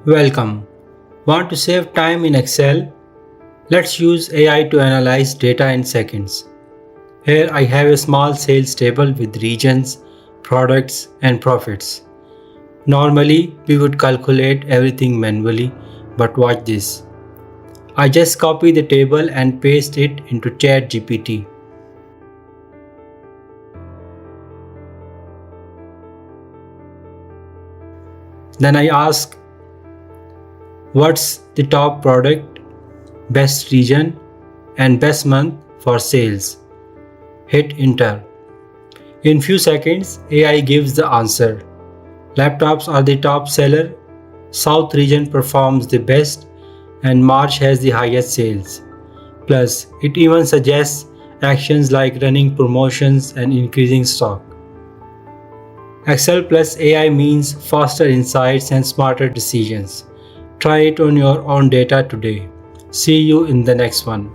Welcome. Want to save time in Excel? Let's use AI to analyze data in seconds. Here I have a small sales table with regions, products, and profits. Normally, we would calculate everything manually, but watch this. I just copy the table and paste it into ChatGPT. Then I ask, what's the top product, best region, and best month for sales? Hit enter. In few seconds, AI gives the answer. Laptops are the top seller, South region performs the best, and March has the highest sales. Plus, it even suggests actions like running promotions and increasing stock. Excel plus AI means faster insights and smarter decisions. Try it on your own data today. See you in the next one.